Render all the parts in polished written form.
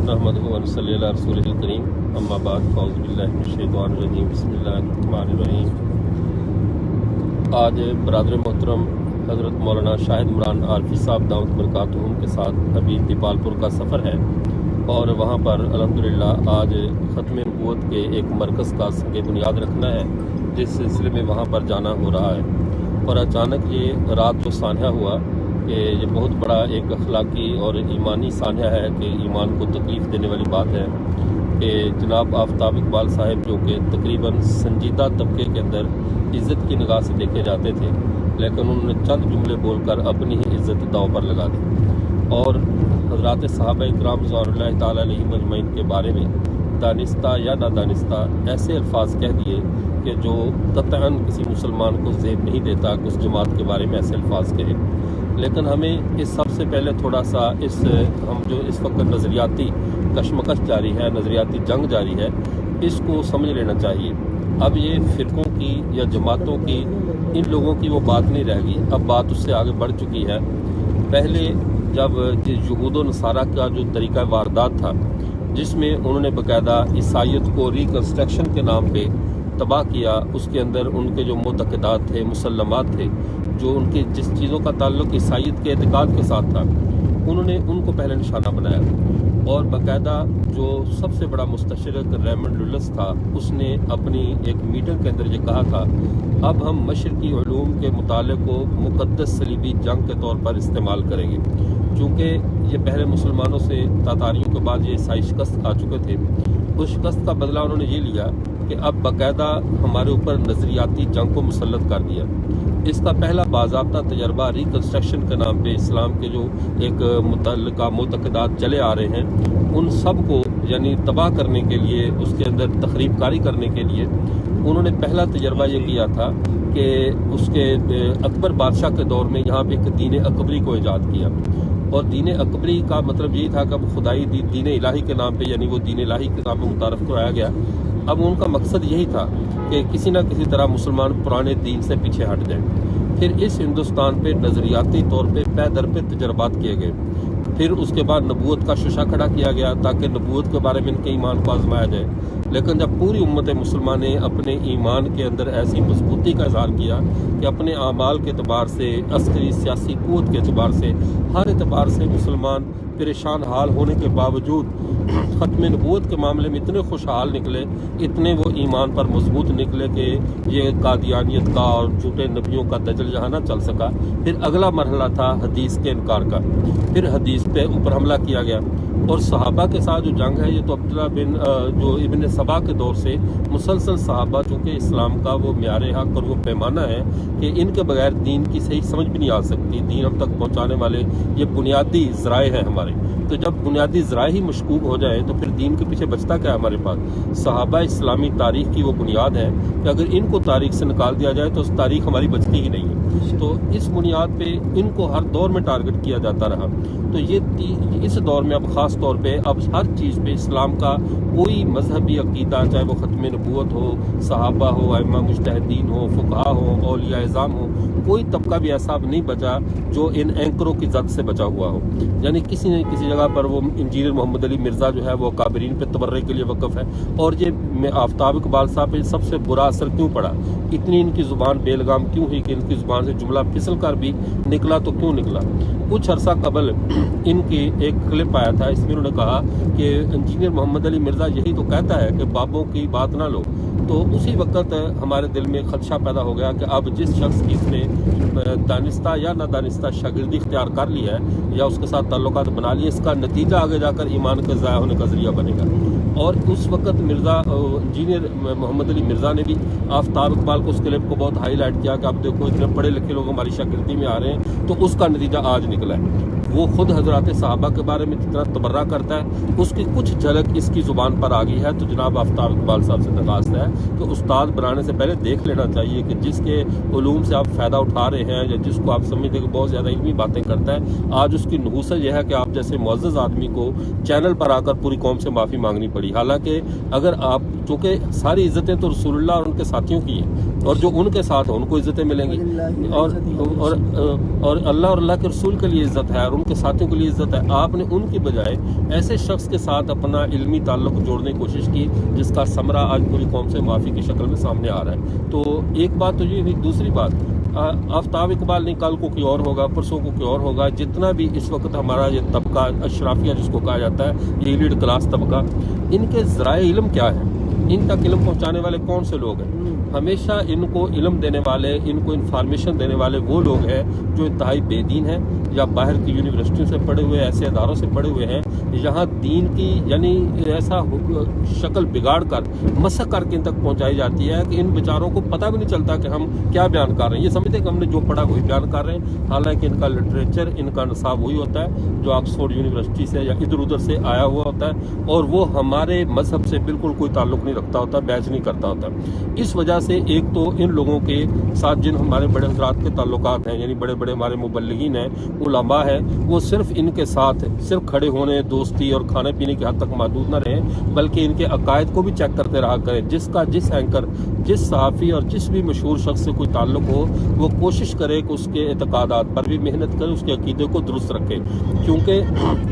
محمد صلی اللہ رسول کریم اما بعد اعوذ باللہ من الشیطان الرجیم بسم اللہ الرحمن الرحیم۔ آج برادر محترم حضرت مولانا عارف صاحب دامت برکاتہم کے ساتھ ابھی دیپال پور کا سفر ہے، اور وہاں پر الحمدللہ آج ختم نبوت کے ایک مرکز کا سنگ بنیاد رکھنا ہے، جس سلسلے میں وہاں پر جانا ہو رہا ہے۔ اور اچانک یہ رات جو سانحہ ہوا کہ یہ بہت بڑا ایک اخلاقی اور ایمانی سانحہ ہے کہ ایمان کو تکلیف دینے والی بات ہے کہ جناب آفتاب اقبال صاحب جو کہ تقریباً سنجیدہ طبقے کے اندر عزت کی نگاہ سے دیکھے جاتے تھے، لیکن انہوں نے چند جملے بول کر اپنی ہی عزت داؤ پر لگا دی، اور حضرات صحابہ اکرام رضوان اللہ تعالیٰ علیہ مجمعین کے بارے میں دانستہ یا نادانستہ ایسے الفاظ کہہ دیے کہ جو قطعاً کسی مسلمان کو زیب نہیں دیتا کہ اس جماعت کے بارے میں ایسے الفاظ کہے۔ لیکن ہمیں اس سب سے پہلے تھوڑا سا ہم جو اس وقت نظریاتی کشمکش جاری ہے، نظریاتی جنگ جاری ہے، اس کو سمجھ لینا چاہیے۔ اب یہ فرقوں کی یا جماعتوں کی ان لوگوں کی وہ بات نہیں رہ گئی، اب بات اس سے آگے بڑھ چکی ہے۔ پہلے جب یہود و نصارہ کا جو طریقہ واردات تھا، جس میں انہوں نے باقاعدہ عیسائیت کو ریکنسٹرکشن کے نام پہ تباہ کیا، اس کے اندر ان کے جو معتقدات تھے، مسلمات تھے، جو ان کی جس چیزوں کا تعلق عیسائیت کے اعتقاد کے ساتھ تھا، انہوں نے ان کو پہلے نشانہ بنایا، اور باقاعدہ جو سب سے بڑا مستشرق ریمنڈ لولس تھا، اس نے اپنی ایک میٹنگ کے اندر یہ کہا تھا، اب ہم مشرقی علوم کے مطالعے کو مقدس صلیبی جنگ کے طور پر استعمال کریں گے، چونکہ یہ پہلے مسلمانوں سے تاتاریوں کے بعد یہ عیسائی شکست کھا چکے تھے۔ اس شکست کا بدلہ انہوں نے یہ لیا کہ اب باقاعدہ ہمارے اوپر نظریاتی جنگ کو مسلط کر دیا۔ اس کا پہلا باضابطہ تجربہ ریکنسٹرکشن کے نام پہ اسلام کے جو ایک متعلقہ معتقدات چلے آ رہے ہیں، ان سب کو یعنی تباہ کرنے کے لیے، اس کے اندر تخریب کاری کرنے کے لیے انہوں نے پہلا تجربہ یہ کیا تھا کہ اس کے اکبر بادشاہ کے دور میں یہاں پہ ایک دین اکبری کو ایجاد کیا، اور دین اکبری کا مطلب یہی تھا کہ اب خدائی دین الہی کے نام پہ، یعنی وہ دین الہی کے نام پہ متعارف کرایا گیا۔ اب ان کا مقصد یہی تھا کہ کسی نہ کسی طرح مسلمان پرانے دین سے پیچھے ہٹ جائیں۔ پھر اس ہندوستان پہ نظریاتی طور پہ پے در پہ تجربات کیے گئے، پھر اس کے بعد نبوت کا ششہ کھڑا کیا گیا تاکہ نبوت کے بارے میں ان کے ایمان کو آزمایا جائے۔ لیکن جب پوری امت مسلمہ نے اپنے ایمان کے اندر ایسی مضبوطی کا اظہار کیا کہ اپنے اعمال کے اعتبار سے، عسکری سیاسی قوت کے اعتبار سے، ہر اعتبار سے مسلمان پریشان حال ہونے کے باوجود ختم نبوت کے معاملے میں اتنے خوشحال نکلے، اتنے وہ ایمان پر مضبوط نکلے کہ یہ قادیانیت کا اور جھوٹے نبیوں کا دجل جہاں نہ چل سکا۔ پھر اگلا مرحلہ تھا حدیث کے انکار کا، پھر حدیث پہ اوپر حملہ کیا گیا، اور صحابہ کے ساتھ جو جنگ ہے یہ تو عبداللہ بن جو ابن سبا کے دور سے مسلسل صحابہ، چونکہ اسلام کا وہ معیار حق اور وہ پیمانہ ہے کہ ان کے بغیر دین کی صحیح سمجھ بھی نہیں آ سکتی، دین ہم تک پہنچانے والے یہ بنیادی ذرائع ہیں ہمارے۔ تو جب بنیادی ذرائع ہی مشکوک ہو جائیں تو پھر دین کے پیچھے بچتا کیا ہے ہمارے پاس؟ صحابہ اسلامی تاریخ کی وہ بنیاد ہے کہ اگر ان کو تاریخ سے نکال دیا جائے تو اس تاریخ ہماری بچتی ہی نہیں ہے۔ تو اس بنیاد پہ ان کو ہر دور میں ٹارگٹ کیا جاتا رہا۔ تو یہ اس دور میں اب خاص طور پہ اب ہر چیز پہ اسلام کا کوئی مذہبی عقیدہ، چاہے وہ ختم نبوت ہو، صحابہ ہو، ائمہ مجتہدین ہو، فقہا ہو، اولیاء اعظام ہو، کوئی طبقہ بھی ایسا نہیں بچا جو ان اینکروں کی زد سے بچا ہوا ہو۔ یعنی کسی نہ کسی جگہ پر وہ انجینئر محمد مرزا جو ہے وہ کابرین پہ تبرے کے لیے وقف ہے، اور یہ آفتاب اقبال صاحب پہ سب سے برا اثر کیوں پڑا؟ اتنی ان کی زبان بے لگام کیوں ہوئی کہ ان کی زبان سے جملہ پھسل کر بھی نکلا تو کیوں نکلا؟ کچھ عرصہ قبل ان کی ایک کلپ آیا تھا، اس میں انہوں نے کہا کہ انجینئر محمد مرزا یہی تو کہتا ہے کہ بابوں کی بات نہ لو۔ تو اسی وقت ہمارے دل میں خدشہ پیدا ہو گیا کہ اب جس شخص کی اس نے دانستہ یا نادانستہ شاگردی اختیار کر لی ہے یا اس کے ساتھ تعلقات بنا لیے، اس کا نتیجہ آگے جا کر ایمان کے ضائع ہونے کا ذریعہ بنے گا۔ اور اس وقت انجینئر محمد مرزا نے بھی آفتاب اقبال کو اس کلپ کو بہت ہائی لائٹ کیا کہ اب دیکھو اتنے پڑھے لکھے لوگ ہماری شاگردی میں آ رہے ہیں، تو اس کا نتیجہ آج نکلا ہے۔ وہ خود حضرات صحابہ کے بارے میں جتنا تبرہ کرتا ہے، اس کی کچھ جھلک اس کی زبان پر آ گئی ہے۔ تو جناب آفتاب اقبال صاحب سے درخواست ہے کہ استاد بنانے سے پہلے دیکھ لینا چاہیے کہ جس کے علوم سے آپ فائدہ اٹھا رہے ہیں یا جس کو آپ سمجھتے ہیں کہ بہت زیادہ علمی باتیں کرتا ہے، آج اس کی نحوست یہ ہے کہ آپ جیسے معزز آدمی کو چینل پر آ کر پوری قوم سے معافی مانگنی پڑی ہے۔ ہوتی. حالانکہ اگر آپ چونکہ ساری عزتیں تو رسول اللہ اور ان کے ساتھیوں کی ہیں اور جو ان کے ساتھ ہیں ان کو عزتیں ملیں گی اور اللہ اور اللہ کے رسول کے لیے عزت ہے اور ان کے ساتھیوں کے لیے عزت ہے. آپ نے ان کی بجائے ایسے شخص کے ساتھ اپنا علمی تعلق جوڑنے کی کوشش کی جس کا ثمرہ آج پوری قوم سے معافی کی شکل میں سامنے آ رہا ہے. تو ایک بات تو یہ ہوئی. دوسری بات آفتاب اقبال نہیں کل کو کوئی اور ہوگا, پرسوں کو کوئی اور ہوگا. جتنا بھی اس وقت ہمارا یہ طبقہ اشرافیہ جس کو کہا جاتا ہے, یہ ایلیٹ کلاس طبقہ, ان کے ذرائع علم کیا ہے؟ ان تک علم پہنچانے والے کون سے لوگ ہیں؟ ہمیشہ ان کو علم دینے والے, ان کو انفارمیشن دینے والے وہ لوگ ہیں جو انتہائی بے دین ہیں یا باہر کی یونیورسٹیوں سے پڑھے ہوئے, ایسے اداروں سے پڑھے ہوئے ہیں یہاں دین کی یعنی ایسا شکل بگاڑ کر مسخ کر کے ان تک پہنچائی جاتی ہے کہ ان بیچاروں کو پتہ بھی نہیں چلتا کہ ہم کیا بیان کر رہے ہیں. یہ سمجھتے ہیں کہ ہم نے جو پڑھا وہی بیان کر رہے ہیں, حالانکہ ان کا لٹریچر, ان کا نصاب وہی ہوتا ہے جو آکسفورڈ یونیورسٹی سے یا ادھر ادھر سے آیا ہوا ہوتا ہے اور وہ ہمارے مذہب سے بالکل کوئی تعلق نہیں رکھتا ہوتا, بیچ نہیں کرتا ہوتا. اس وجہ سے ایک تو ان لوگوں کے ساتھ جن ہمارے بڑے حضرات کے تعلقات ہیں, یعنی بڑے بڑے ہمارے مبلغین ہیں, علماء ہیں, وہ صرف ان کے ساتھ صرف کھڑے ہونے, دوستی اور کھانے پینے کی حد تک محدود نہ رہیں, بلکہ ان کے عقائد کو بھی چیک کرتے رہا کریں. جس کا جس اینکر, جس صحافی اور جس بھی مشہور شخص سے کوئی تعلق ہو وہ کوشش کرے کہ اس کے اعتقادات پر بھی محنت کرے, اس کے عقیدے کو درست رکھے. کیونکہ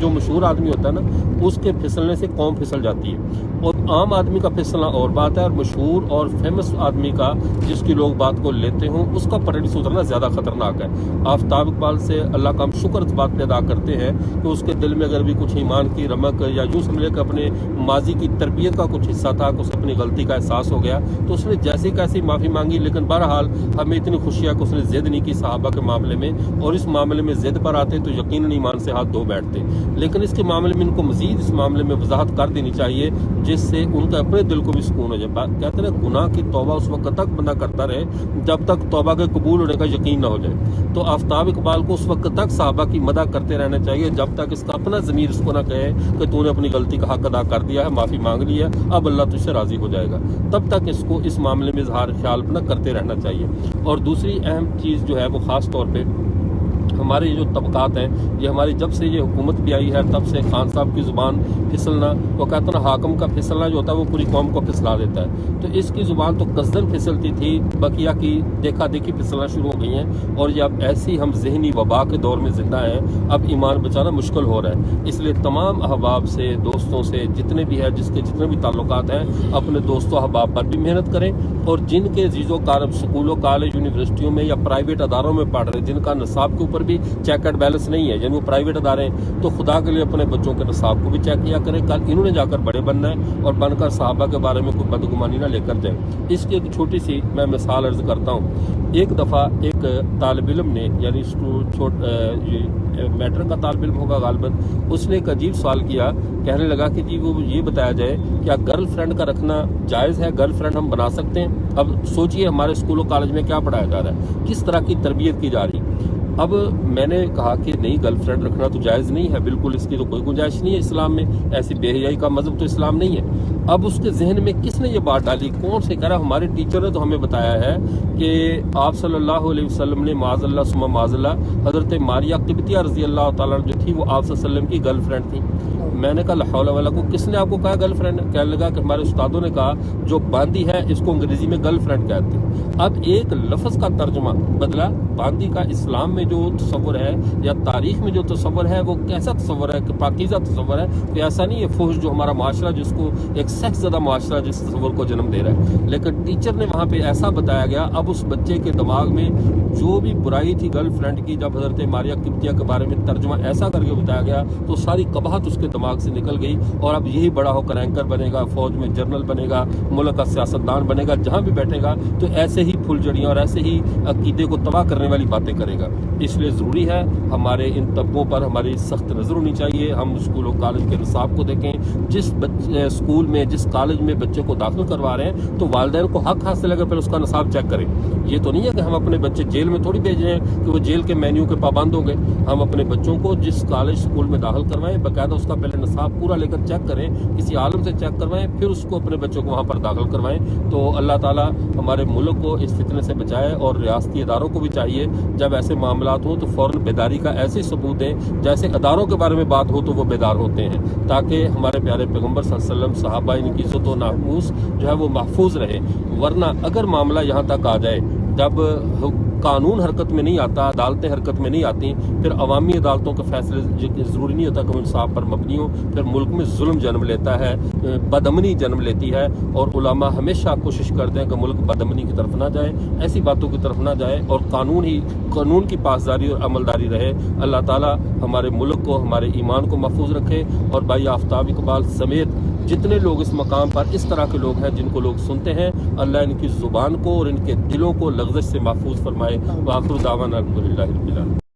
جو مشہور آدمی ہوتا ہے نا, اس کے پھسلنے سے قوم پھسل جاتی ہے, اور عام آدمی کا پھسلنا اور بات ہے, اور مشہور اور فیمس آدمی کا جس کی لوگ بات کو لیتے ہوں اس کا پٹڑی سدھرنا زیادہ خطرناک ہے. آفتاب اقبال سے اللہ کا ہم شکر اس بات پہ ادا کرتے ہیں کہ اس کے دل میں اگر بھی کچھ ایمان کی رمق یا یوں سمجھے کہ اپنے ماضی کی تربیت کا کچھ حصہ تھا کہ اسے اپنی غلطی کا احساس ہو گیا تو اس نے جیسی کیسی معافی مانگی. لیکن بہرحال ہمیں اتنی خوشی ہے کہ اس نے ضد نہیں کی صحابہ کے معاملے میں, اور اس معاملے میں ضد پر آتے تو یقیناً ایمان سے ہاتھ دھو بیٹھتے. لیکن اس کے معاملے میں ان کو مزید اس معاملے میں وضاحت کر دینی چاہیے جس سے ان کا اپنے دل کو بھی سکون ہو جائے. کہتے ہیں گناہ کی توبہ اس وقت تک بندہ کرتا رہے جب تک توبہ کے قبول ہونے کا یقین نہ ہو جائے. تو آفتاب اقبال کو اس وقت تک صحابہ کی مدح کرتے رہنا چاہیے جب تک اس کا اپنا ضمیر اس کو نہ کہے کہ تو نے اپنی غلطی کا حق ادا کر دیا ہے, معافی مانگ لی ہے, اب اللہ تجھ سے راضی ہو جائے گا. تب تک اس کو اس معاملے میں اظہار خیال نہ کرتے رہنا چاہیے. اور دوسری اہم چیز جو ہے وہ خاص طور پہ ہمارے جو طبقات ہیں, یہ ہماری جب سے یہ حکومت بھی آئی ہے تب سے خان صاحب کی زبان پھسلنا, وہ کہتا نا حاکم کا پھسلنا جو ہوتا ہے وہ پوری قوم کو پھسلا دیتا ہے. تو اس کی زبان تو قصدن پھسلتی تھی, بقیہ کی دیکھا دیکھی پھسلنا شروع ہو گئی ہیں, اور یہ اب ایسی ہم ذہنی وبا کے دور میں زندہ ہیں, اب ایمان بچانا مشکل ہو رہا ہے. اس لیے تمام احباب سے, دوستوں سے, جتنے بھی ہے جس کے جتنے بھی تعلقات ہیں, اپنے دوستوں احباب پر بھی محنت کریں, اور جن کے عزیز و کارب سکولوں, کالج, یونیورسٹیوں میں یا پرائیویٹ اداروں میں پڑھ رہے جن کا نصاب کے اوپر بھی چیک اینڈ بیلنس نہیں ہے, یعنی وہ پرائیویٹ ادارے ہیں, تو خدا کے لیے اپنے بچوں کے نصاب کو بھی چیک کیا کریں. کل انہوں نے جا کر بڑے بننا ہے اور بن کر صحابہ کے بارے میں کوئی بدگمانی نہ لے کر جائیں. اس کی ایک چھوٹی سی میں مثال عرض کرتا ہوں. ایک دفعہ ایک طالب علم نے, یعنی میٹرک کا طالب علم ہوگا غالباً, اس نے ایک عجیب سوال کیا. کہنے لگا کہ جی وہ یہ بتایا جائے کیا گرل فرینڈ کا رکھنا جائز ہے, گرل فرینڈ ہم بنا سکتے ہیں؟ اب سوچئے ہمارے اسکول و کالج میں کیا پڑھایا جا رہا ہے, کس طرح کی تربیت کی جا رہی. اب میں نے کہا کہ نہیں, گرل فرینڈ رکھنا تو جائز نہیں ہے بالکل, اس کی تو کوئی گنجائش نہیں ہے اسلام میں, ایسی بے حیائی کا مذہب تو اسلام نہیں ہے. اب اس کے ذہن میں کس نے یہ بات ڈالی, کون سے؟ کہہ رہا ہمارے ٹیچر نے تو ہمیں بتایا ہے کہ آپ صلی اللہ علیہ وسلم نے معاذ اللہ ثم معاذ اللہ حضرت ماریہ قبطیہ رضی اللہ تعالیٰ جو تھی وہ آپ صلی اللہ علیہ وسلم کی گرل فرینڈ تھی. میں نے کہا لا حول ولا قوت, کس نے آپ کو کہا گرل فرینڈ؟ کہنے لگا کہ ہمارے استادوں نے کہا جو باندی ہے اس کو انگریزی میں گرل فرینڈ کہتے ہیں. اب ایک لفظ کا ترجمہ بدلا. باندی کا اسلام میں جو تصور ہے یا تاریخ میں جو تصور ہے وہ کیسا تصور ہے کہ پاکیزہ تصور ہے, کہ ایسا نہیں ہے فحش جو ہمارا معاشرہ جس کو ایک سیکس زدہ معاشرہ جس تصور کو جنم دے رہا ہے. لیکن ٹیچر نے وہاں پہ ایسا بتایا گیا, اب اس بچے کے دماغ میں جو بھی برائی تھی گرل فرینڈ کی, جب حضرت ماریہ قبطیہ کے بارے میں ترجمہ ایسا کر کے بتایا گیا تو ساری قباحت اس کے دماغ سے نکل گئی, اور اب یہی بڑا ہو کر اینکر بنے گا, فوج میں جنرل بنے گا, ملک کا سیاستدان بنے گا, جہاں بھی بیٹھے گا تو ایسے ہی پھلجڑیاں اور ایسے ہی عقیدے کو تباہ کرنے والی باتیں کرے گا. اس لیے ضروری ہے ہمارے ان طبقوں پر ہماری سخت نظر ہونی چاہیے. ہم اسکول و کالج کے نصاب کو دیکھیں, جس اسکول میں جس کالج میں بچے کو داخل کروا رہے ہیں تو والدین کو حق حاصل ہے کہ پھر اس کا نصاب چیک کریں. یہ تو نہیں ہے کہ ہم اپنے بچے جیل میں تھوڑی بھیج رہے ہیں کہ وہ جیل کے مینیو کے پابند ہوں گے. ہم اپنے بچوں کو جس کالج اسکول میں داخل کروائیں باقاعدہ اس کا پہلے نصاب پورا لے کر چیک کریں, کسی عالم سے چیک کروائیں, پھر اس کو اپنے بچوں کو وہاں پر داخل کروائیں. تو اللہ تعالیٰ ہمارے ملک کو اس فتنے سے بچائے, اور ریاستی اداروں کو بھی چاہیے جب ایسے معاملات معاملات ہوں تو فوراً بیداری کا ایسے ثبوت دیں جیسے اداروں کے بارے میں بات ہو تو وہ بیدار ہوتے ہیں، تاکہ ہمارے پیارے پیغمبر صلی اللہ علیہ وسلم، صحابہ ان کی عزت و ناموس جو ہے وہ محفوظ رہے۔ ورنہ اگر معاملہ یہاں تک آ جائے جب قانون حرکت میں نہیں آتا، عدالتیں حرکت میں نہیں آتی، پھر عوامی عدالتوں کے فیصلے ضروری نہیں ہوتا کہ وہ انصاف پر مبنی ہوں، پھر ملک میں ظلم جنم لیتا ہے، بدامنی جنم لیتی ہے، اور علماء ہمیشہ کوشش کرتے ہیں کہ ملک بدامنی کی طرف نہ جائے، ایسی باتوں کی طرف نہ جائے، اور قانون کی پاسداری اور عملداری رہے۔ اللہ تعالیٰ ہمارے ملک کو، ہمارے ایمان کو محفوظ رکھے، اور بھائی آفتاب اقبال سمیت جتنے لوگ اس مقام پر اس طرح کے لوگ ہیں جن کو لوگ سنتے ہیں، اللہ ان کی زبان کو اور ان کے دلوں کو لغزش سے محفوظ فرمائے۔ وآخر دعوانا الحمدللہ رب العالمین۔